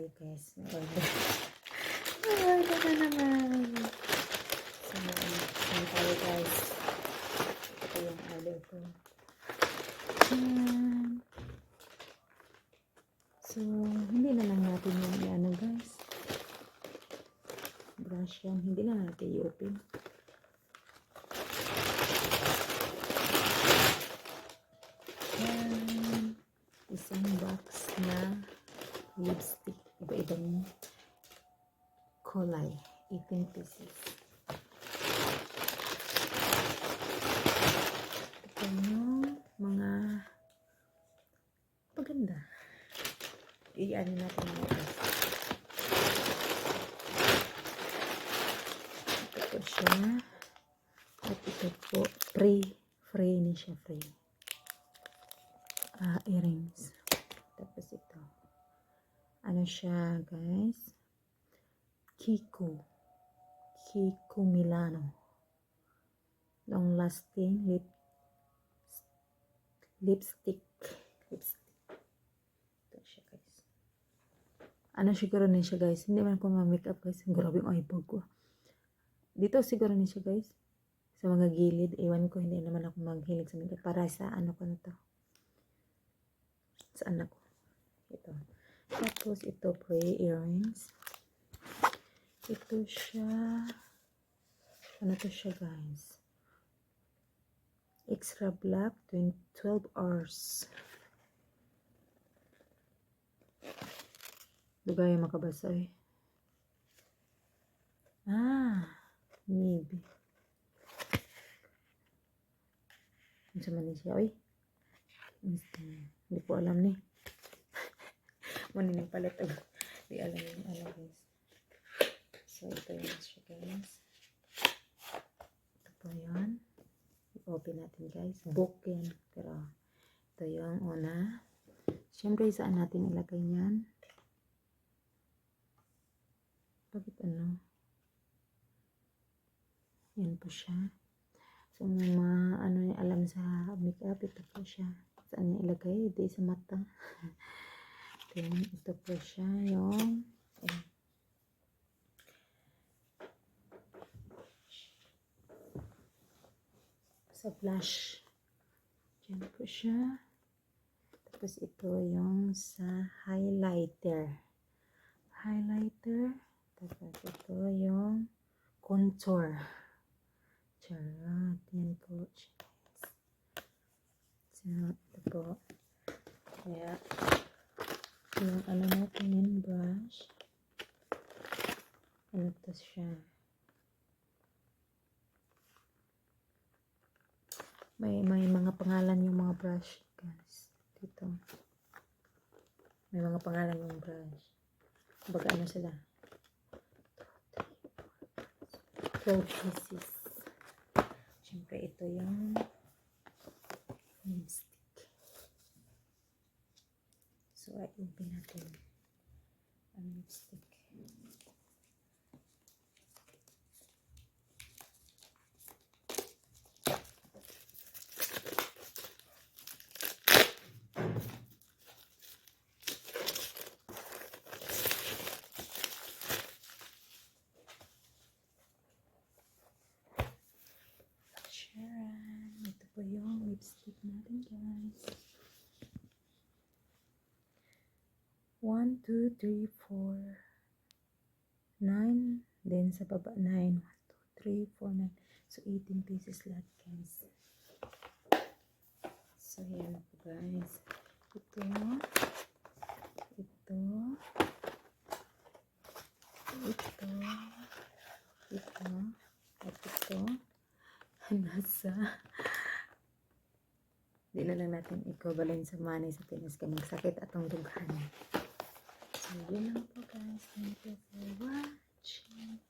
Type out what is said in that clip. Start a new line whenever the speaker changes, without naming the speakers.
tayo guys. May order. May order na naman. So, ano tayo guys. Ito yung order ko. Ayan. So, hindi na lang natin yung ano guys. Brush yan. Hindi na natin i-open. Ayan. Isang box na lipstick. Iba-ibang kulay. 18 pieces. Ito yung mga paganda. I-ano natin mga guys. Ito po siya. At ito po, free ni siya, free. Earrings. Tapos ito. Ano siya, guys? Kiko Milano. Long lasting lipstick. Ito siya, guys. Ano siguro na siya, guys? Hindi man ko ma-makeup, guys. Grabe yung eyebag ko. Dito siguro na siya, guys. Sa mga gilid. Iwan ko, hindi naman ako maghilig sa makeup. Para sa ano ko na to. Sa anak ko. Ito. Tapos ito po earrings. Ito siya. Ano to siya, guys? Extra black 12 hours. Lugay makabasa eh. Maybe. Ano sa man siya, oy? Hindi ko alam ni. Maninig pala ito. Hindi alam yung alam, guys. So, ito yung siya, guys. Ito po yun. I-open natin, guys. Book yan. Pero, ito yung una. Siyempre, saan natin ilagay yan? Bakit ano? Yan po siya. So, mga ano yung alam sa makeup, ito po siya. Saan niya ilagay? Ito sa mata. Then, ito po siya yung sa blush. Diyan po siya. Tapos ito yung sa highlighter. Tapos ito yung contour. Charot. Yan po. So, ito po. Kaya, yung ano natin yung brush. Ano to siya? May mga pangalan yung mga brush, guys. Dito. May mga pangalan yung brush. Baga ano sila? 12 pieces. Siyempre, ito yung lipstick. So, i-open natin ang lipstick. Ito po yung lipstick natin, guys. 1, 2, 3, 4, 9. Then sa baba 9. 1, 2, 3, 4, 9. So 18 pieces lahat, guys. So yan po, guys. Ito. At ito. Nasa di na lang natin equivalent sa money sa Pinas kaya magsakit atong dughan. So yun lang po, guys. Thank you for watching.